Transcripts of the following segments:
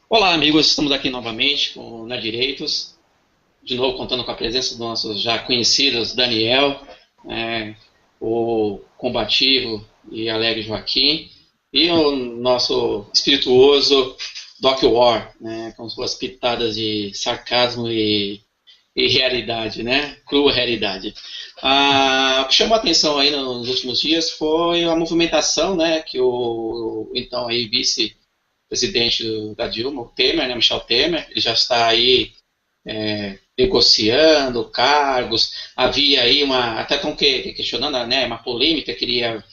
Olá, amigos, estamos aqui novamente com o Na Direitos, de novo contando com a presença dos nossos já conhecidos Daniel, é, o combativo e alegre Joaquim, e o nosso espirituoso Doc War, né, com suas pitadas de sarcasmo e realidade, né, crua realidade. O que chamou a atenção aí nos últimos dias foi a movimentação, né, que o então aí vice presidente da Dilma, o Temer, né, Michel Temer, ele já está aí negociando cargos. Havia aí até estão questionando, né, uma polêmica, queria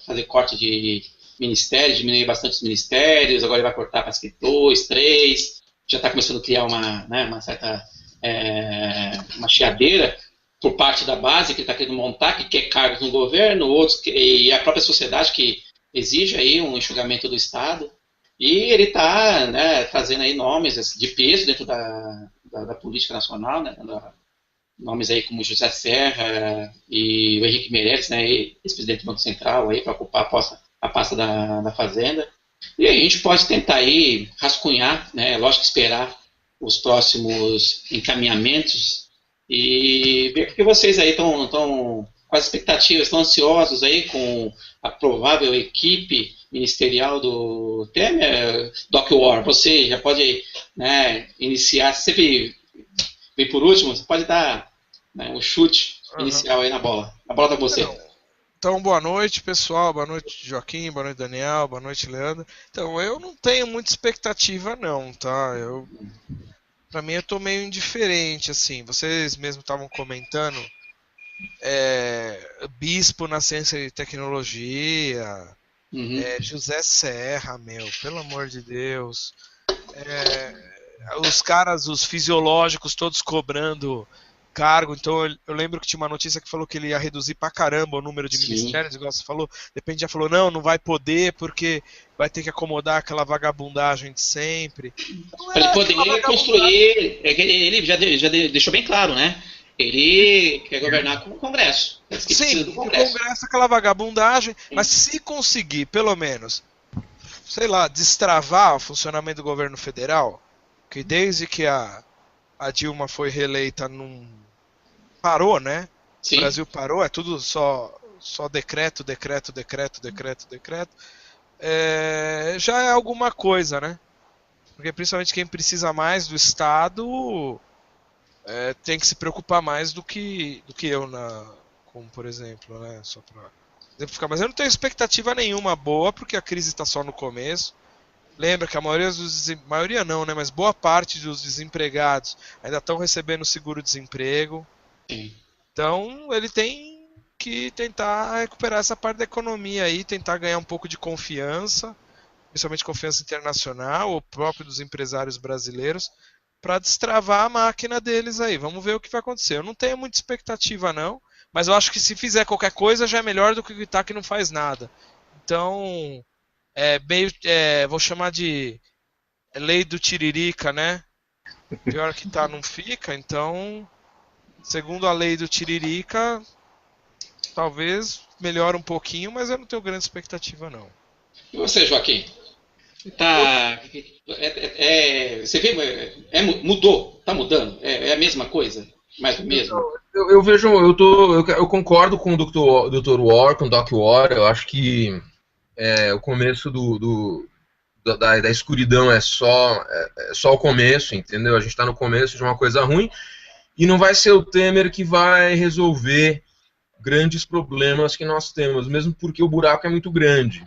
fazer corte de ministérios, diminuir bastante os ministérios, agora ele vai cortar para dois, três, já está começando a criar uma certa uma chiadeira por parte da base que ele está querendo montar, que quer cargos no governo, outros e a própria sociedade que exige aí um enxugamento do Estado. E ele está, né, trazendo aí nomes assim, de peso dentro da política nacional, né, nomes aí como José Serra e o Henrique Meirelles, né, ex-presidente do Banco Central, aí para ocupar a pasta da Fazenda. E aí a gente pode tentar aí rascunhar, né, lógico que esperar os próximos encaminhamentos e ver o que vocês aí estão com as expectativas, estão ansiosos aí com a provável equipe ministerial do Temer. Doc War, você já pode, né, iniciar, se você vem por último, você pode dar, né, um chute Aham. inicial aí na bola. A bola tá com você. Então, então, boa noite, pessoal. Boa noite, Joaquim. Boa noite, Daniel. Boa noite, Leandro. Então, eu não tenho muita expectativa, não, tá? Pra mim, eu tô meio indiferente, assim. Vocês mesmo estavam comentando, bispo na ciência e tecnologia, Uhum. José Serra, meu, pelo amor de Deus. Os caras, os fisiológicos, todos cobrando cargo. Então eu lembro que tinha uma notícia que falou que ele ia reduzir pra caramba o número de Sim. ministérios, igual você falou. De repente já falou, não, não vai poder porque vai ter que acomodar aquela vagabundagem de sempre. Então Para ele é aquela poder vagabundagem. construir, ele já deixou bem claro, né? Ele quer governar com o Congresso. Ele precisa do Sim, e o Congresso. Congresso é aquela vagabundagem, mas Sim. se conseguir, pelo menos, sei lá, destravar o funcionamento do governo federal, que desde que a Dilma foi reeleita não parou, né? O Sim. Brasil parou, é tudo só decreto, decreto, decreto, decreto, decreto. Já é alguma coisa, né? Porque principalmente quem precisa mais do Estado tem que se preocupar mais do que eu, como por exemplo, né? Só pra exemplificar. Mas eu não tenho expectativa nenhuma boa, porque a crise está só no começo. Lembra que a maioria não, né? Mas boa parte dos desempregados ainda estão recebendo seguro-desemprego. Sim. Então ele tem que tentar recuperar essa parte da economia aí, tentar ganhar um pouco de confiança, principalmente confiança internacional, ou próprio dos empresários brasileiros, para destravar a máquina deles aí. Vamos ver o que vai acontecer. Eu não tenho muita expectativa não, mas eu acho que se fizer qualquer coisa já é melhor do que gritar que não faz nada. Então, vou chamar de lei do tiririca, né? Pior que tá, não fica. Então, segundo a lei do tiririca, talvez melhore um pouquinho, mas eu não tenho grande expectativa não. E você, Joaquim? Eu, Tá. Você vê, mudou, tá mudando. É a mesma coisa, mais do mesmo. eu vejo, eu concordo com o Dr. War, com o Doc War. Eu acho que o começo da escuridão é só o começo, entendeu? A gente está no começo de uma coisa ruim e não vai ser o Temer que vai resolver grandes problemas que nós temos, mesmo porque o buraco é muito grande.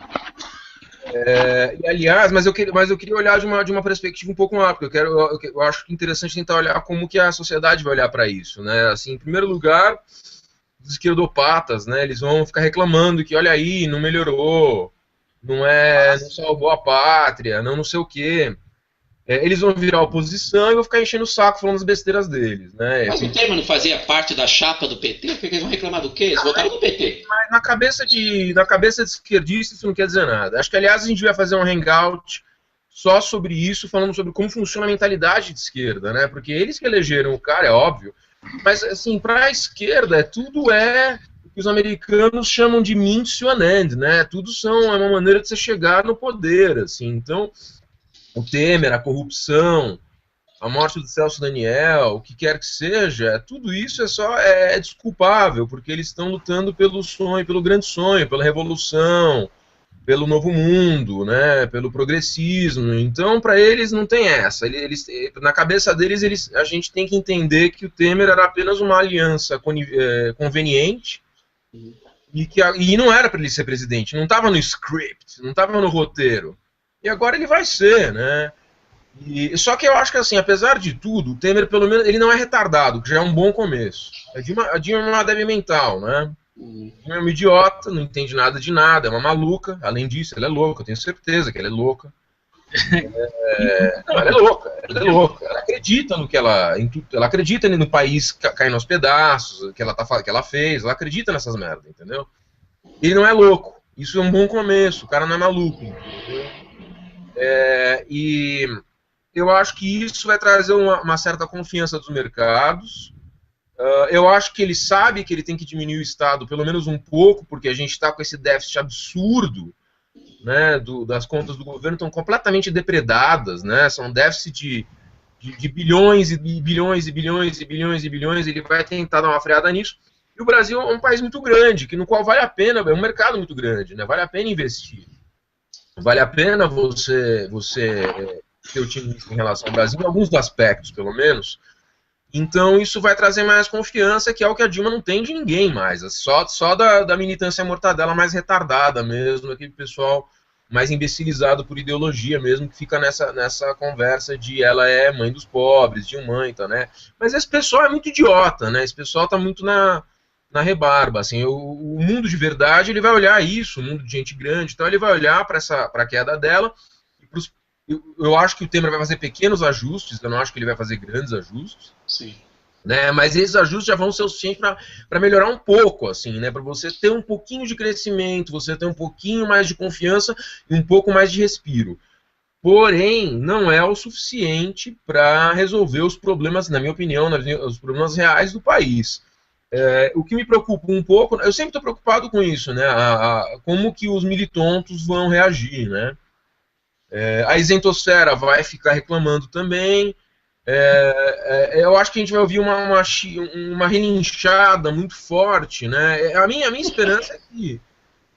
E, aliás, mas eu queria olhar de uma perspectiva um pouco maior, porque eu acho interessante tentar olhar como que a sociedade vai olhar para isso, né? Assim, em primeiro lugar, os esquerdopatas, né? Eles vão ficar reclamando que, olha aí, não melhorou, não salvou a pátria, não sei o quê. Eles vão virar oposição e vão ficar enchendo o saco falando as besteiras deles, né? Mas o Temer não fazia parte da chapa do PT? Por que eles vão reclamar do quê? Eles votaram no PT. Mas na cabeça de esquerdista isso não quer dizer nada. Acho que, aliás, a gente vai fazer um hangout só sobre isso, falando sobre como funciona a mentalidade de esquerda, né? Porque eles que elegeram o cara, é óbvio. Mas, assim, para a esquerda, tudo é o que os americanos chamam de means to an end, né? Tudo é uma maneira de você chegar no poder, assim. Então, o Temer, a corrupção, a morte do Celso Daniel, o que quer que seja, tudo isso é desculpável, porque eles estão lutando pelo sonho, pelo grande sonho, pela revolução, pelo novo mundo, né, pelo progressismo. Então, para eles não tem essa. Na cabeça deles, a gente tem que entender que o Temer era apenas uma aliança conveniente e não era para ele ser presidente, não estava no script, não estava no roteiro. E agora ele vai ser, né? Só que eu acho que, assim, apesar de tudo, o Temer, pelo menos, ele não é retardado, que já é um bom começo. A Dilma é uma débil mental, né? É uma idiota, não entende nada de nada, é uma maluca. Além disso, ela é louca, eu tenho certeza que ela é louca. Não, ela é louca. Ela acredita no que ela acredita no país caindo aos pedaços, que ela fez, ela acredita nessas merdas, entendeu? Ele não é louco, isso é um bom começo, o cara não é maluco, entendeu? E eu acho que isso vai trazer uma certa confiança dos mercados. Eu acho que ele sabe que ele tem que diminuir o Estado pelo menos um pouco, porque a gente está com esse déficit absurdo, né, das contas do governo estão completamente depredadas, né, são déficit de bilhões e bilhões e bilhões e bilhões e bilhões. Ele vai tentar dar uma freada nisso. E o Brasil é um país muito grande, no qual vale a pena, é um mercado muito grande, né, vale a pena investir. Vale a pena você ser otimista em relação ao Brasil, em alguns aspectos, pelo menos. Então, isso vai trazer mais confiança, que é o que a Dilma não tem de ninguém mais. Só da militância mortadela mais retardada mesmo, aquele pessoal mais imbecilizado por ideologia mesmo, que fica nessa conversa de ela é mãe dos pobres, de mãe, tá, né? Mas esse pessoal é muito idiota, né? Esse pessoal tá muito na rebarba, assim. O mundo de verdade, ele vai olhar isso, o mundo de gente grande, então ele vai olhar para a queda dela. Eu acho que o Temer vai fazer pequenos ajustes, eu não acho que ele vai fazer grandes ajustes. Sim. Né, mas esses ajustes já vão ser o suficiente para melhorar um pouco, assim, né, para você ter um pouquinho de crescimento, você ter um pouquinho mais de confiança e um pouco mais de respiro. Porém, não é o suficiente para resolver os problemas, na minha opinião, os problemas reais do país. O que me preocupa um pouco, eu sempre estou preocupado com isso, né, como que os militontos vão reagir, né. A isentosfera vai ficar reclamando também. Eu acho que a gente vai ouvir uma relinchada muito forte, né? A minha esperança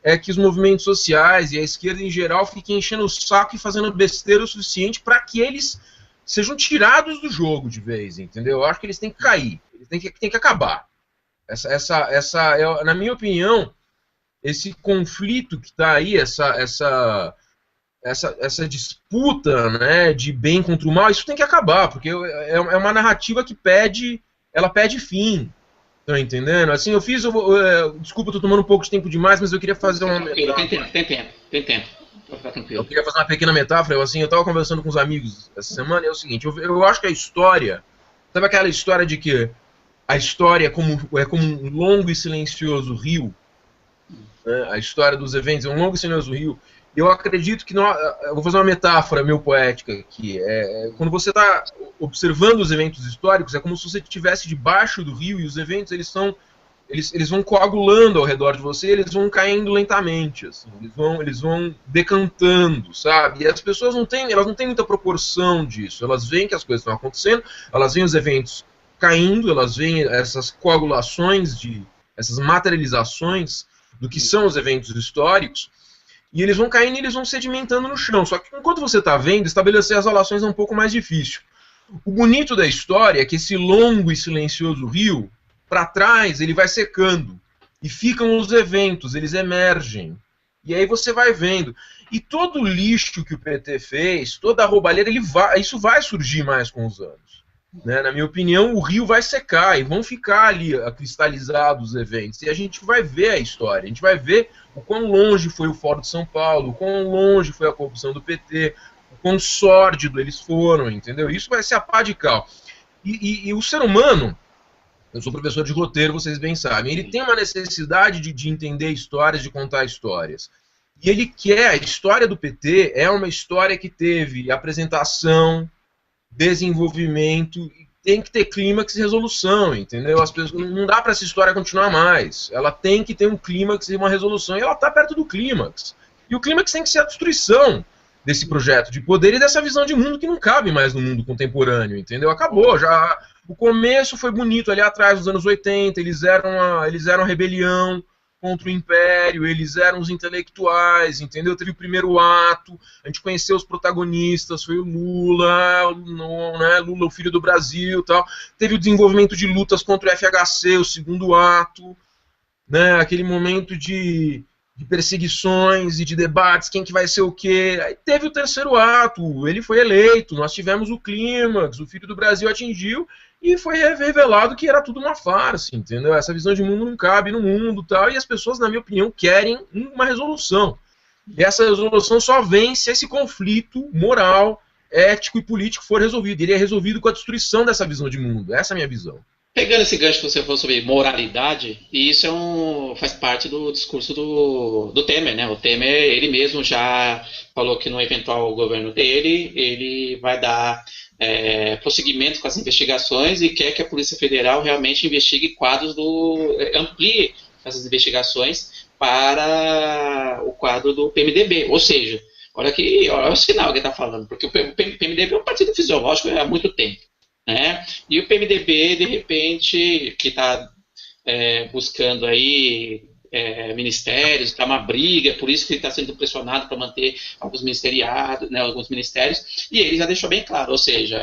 é que os movimentos sociais e a esquerda em geral fiquem enchendo o saco e fazendo besteira o suficiente para que eles sejam tirados do jogo de vez, entendeu? Eu acho que eles têm que cair, eles têm que acabar. Na minha opinião, esse conflito que está aí, essa disputa, né, de bem contra o mal, isso tem que acabar, porque é uma narrativa que pede fim. Estão entendendo? Assim, desculpa, estou tomando um pouco de tempo demais, mas eu queria fazer uma metáfora. Tem tempo. Eu queria fazer uma pequena metáfora. Eu estava conversando com os amigos essa semana, e é o seguinte, eu acho que a história, sabe aquela história de que a história é como um longo e silencioso rio, né? A história dos eventos é um longo e silencioso rio. Eu acredito que eu vou fazer uma metáfora meio poética aqui. Quando você está observando os eventos históricos, é como se você estivesse debaixo do rio e os eventos eles vão coagulando ao redor de você, eles vão caindo lentamente, assim, eles vão decantando, sabe? E as pessoas elas não têm muita proporção disso. Elas veem que as coisas estão acontecendo, elas veem os eventos caindo, elas veem essas coagulações essas materializações do que são os eventos históricos. E eles vão caindo e eles vão sedimentando no chão. Só que enquanto você está vendo, estabelecer as relações é um pouco mais difícil. O bonito da história é que esse longo e silencioso rio, para trás, ele vai secando. E ficam os eventos, eles emergem. E aí você vai vendo. E todo o lixo que o PT fez, toda a roubalheira, isso vai surgir mais com os anos. Né? Na minha opinião, o rio vai secar e vão ficar ali cristalizados os eventos. E a gente vai ver a história, a gente vai ver o quão longe foi o Fórum de São Paulo, o quão longe foi a corrupção do PT, o quão sórdido eles foram, entendeu? Isso vai ser a pá de cal. E o ser humano, eu sou professor de roteiro, vocês bem sabem, ele tem uma necessidade de entender histórias, de contar histórias. E ele quer, a história do PT é uma história que teve apresentação, desenvolvimento, tem que ter clímax e resolução, entendeu? As pessoas, não dá para essa história continuar mais. Ela tem que ter um clímax e uma resolução, e ela está perto do clímax. E o clímax tem que ser a destruição desse projeto de poder e dessa visão de mundo que não cabe mais no mundo contemporâneo, entendeu? Acabou, já o começo foi bonito ali atrás, nos anos 80, eles eram a rebelião contra o Império, eles eram os intelectuais, entendeu? Teve o primeiro ato, a gente conheceu os protagonistas, foi o Lula, né, Lula, o filho do Brasil, tal. Teve o desenvolvimento de lutas contra o FHC, o segundo ato, né, aquele momento de perseguições e de debates, quem que vai ser o quê. Aí teve o terceiro ato, ele foi eleito, nós tivemos o clímax, o filho do Brasil atingiu, e foi revelado que era tudo uma farsa, entendeu? Essa visão de mundo não cabe no mundo, tal, e as pessoas, na minha opinião, querem uma resolução. E essa resolução só vem se esse conflito moral, ético e político for resolvido. Ele é resolvido com a destruição dessa visão de mundo. Essa é a minha visão. Pegando esse gancho que você falou sobre moralidade, e isso faz parte do discurso do Temer, né? O Temer, ele mesmo já falou que no eventual governo dele, ele vai dar prosseguimento com as investigações e quer que a Polícia Federal realmente investigue quadros amplie essas investigações para o quadro do PMDB. Ou seja, olha o sinal que ele está falando, porque o PMDB é um partido fisiológico há muito tempo. Né? E o PMDB, de repente, que está buscando aí ministérios, está uma briga, por isso que ele está sendo pressionado para manter alguns ministeriados, né, alguns ministérios, e ele já deixou bem claro, ou seja,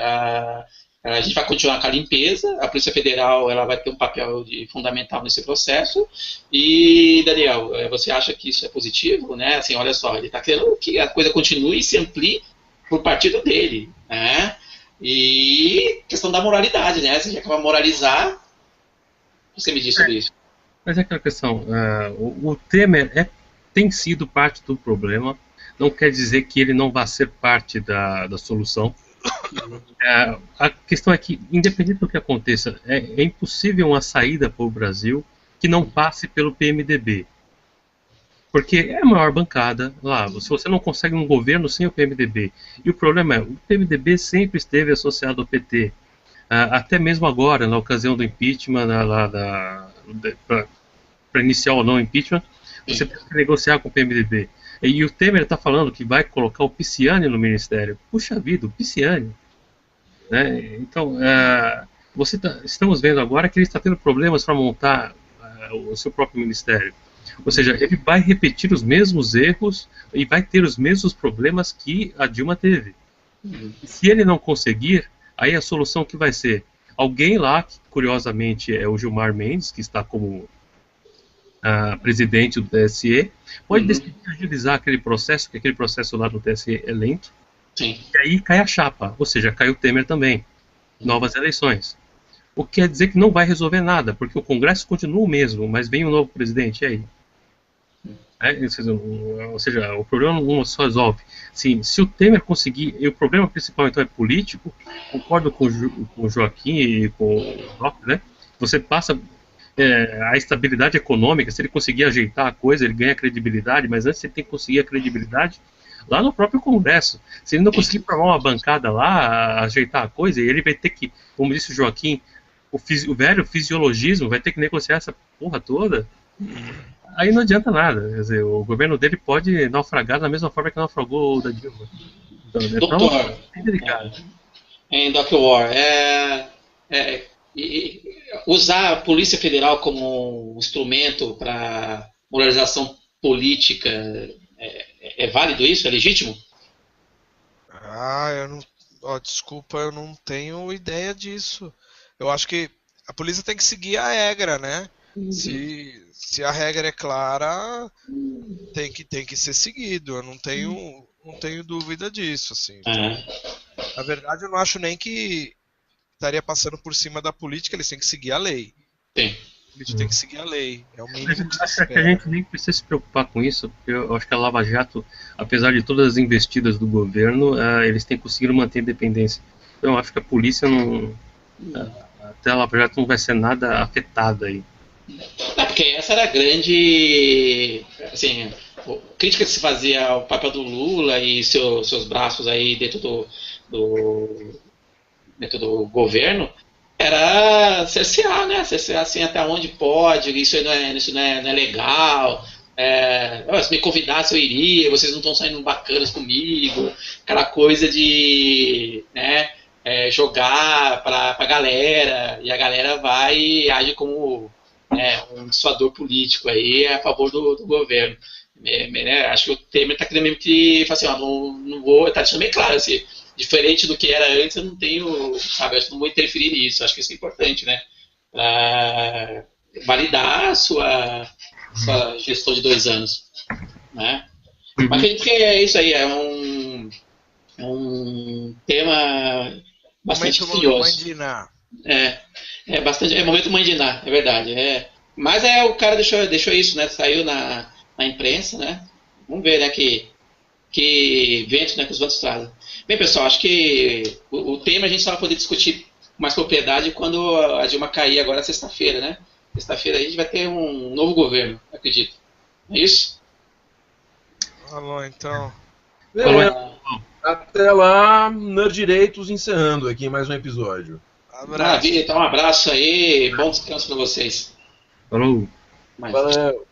a gente vai continuar com a limpeza, a Polícia Federal ela vai ter um papel fundamental nesse processo, e, Daniel, você acha que isso é positivo? Né? Assim, olha só, ele está querendo que a coisa continue e se amplie por partido dele, né? E questão da moralidade, né? Se a gente acaba moralizar, você me diz sobre isso. Mas é aquela questão, o Temer tem sido parte do problema, não quer dizer que ele não vá ser parte da solução. A questão é que, independente do que aconteça, é impossível uma saída para o Brasil que não passe pelo PMDB. Porque é a maior bancada lá, se você não consegue um governo sem o PMDB. E o problema o PMDB sempre esteve associado ao PT. Até mesmo agora, na ocasião do impeachment, para iniciar ou não o impeachment, você tem que negociar com o PMDB. E o Temer está falando que vai colocar o Pisciani no ministério. Puxa vida, o Pisciani. Né? Então, estamos vendo agora que ele está tendo problemas para montar o seu próprio ministério. Ou seja, ele vai repetir os mesmos erros e vai ter os mesmos problemas que a Dilma teve. E se ele não conseguir, aí a solução que vai ser? Alguém lá, que curiosamente é o Gilmar Mendes, que está como presidente do TSE, pode decidir agilizar aquele processo, porque aquele processo lá no TSE é lento. Sim. E aí cai a chapa, ou seja, cai o Temer também. Novas eleições. O que quer dizer que não vai resolver nada, porque o Congresso continua o mesmo, mas vem um novo presidente, e aí? Ou seja, o problema não se resolve. Sim, se o Temer conseguir, e o problema principal então é político, concordo com o Joaquim e com o Rock, né? Você passa a estabilidade econômica, se ele conseguir ajeitar a coisa, ele ganha credibilidade, mas antes ele tem que conseguir a credibilidade lá no próprio Congresso. Se ele não conseguir formar uma bancada lá, ajeitar a coisa, ele vai ter que, como disse o Joaquim, o velho fisiologismo vai ter que negociar essa porra toda. Aí não adianta nada, quer dizer, o governo dele pode naufragar da mesma forma que naufragou o da Dilma. Então, Doutor, é delicado. Em Dr. War, usar a Polícia Federal como um instrumento para moralização política, é válido isso? É legítimo? Desculpa, eu não tenho ideia disso. Eu acho que a polícia tem que seguir a regra, né? Se a regra é clara, tem que ser seguido. Eu não tenho dúvida disso, assim. Na verdade, eu não acho nem que estaria passando por cima da política. Eles têm que seguir a lei. Sim. A política tem que seguir a lei. É o mínimo que se espera. Que a gente nem precisa se preocupar com isso, porque eu acho que a Lava Jato, apesar de todas as investidas do governo, eles têm conseguido manter a independência. Então eu acho que a polícia não... até a Lava Jato não vai ser nada afetada aí. Porque essa era a grande, assim, crítica que se fazia ao papel do Lula e seus braços aí dentro do governo, era cercear, né? Cercear assim até onde pode, isso não é legal, Se me convidasse eu iria, vocês não estão saindo bacanas comigo, aquela coisa de, né, jogar pra galera, e a galera vai e age como um dissuador político aí a favor do governo. Né, acho que o Temer está querendo mesmo que fala assim, não vou, tá deixando bem claro assim, diferente do que era antes, eu não tenho, sabe, eu não vou interferir nisso, acho que isso é importante, né? Pra validar a sua gestão de 2 anos, né? Mas acredito que é isso aí, é um tema bastante curioso. É bastante, é momento mãe de Ná, é verdade. Mas o cara deixou isso, né? Saiu na imprensa, né? Vamos ver, né? Que vento, né? Que os ventos trazem. Bem, pessoal, acho que o tema a gente só vai poder discutir com mais propriedade quando a Dilma cair agora sexta-feira, né? Sexta-feira a gente vai ter um novo governo, acredito. É isso? Falou, então. Até lá, Nerd Direitos encerrando aqui mais um episódio. Maravilha, então um abraço aí, bom descanso para vocês. Falou. Valeu.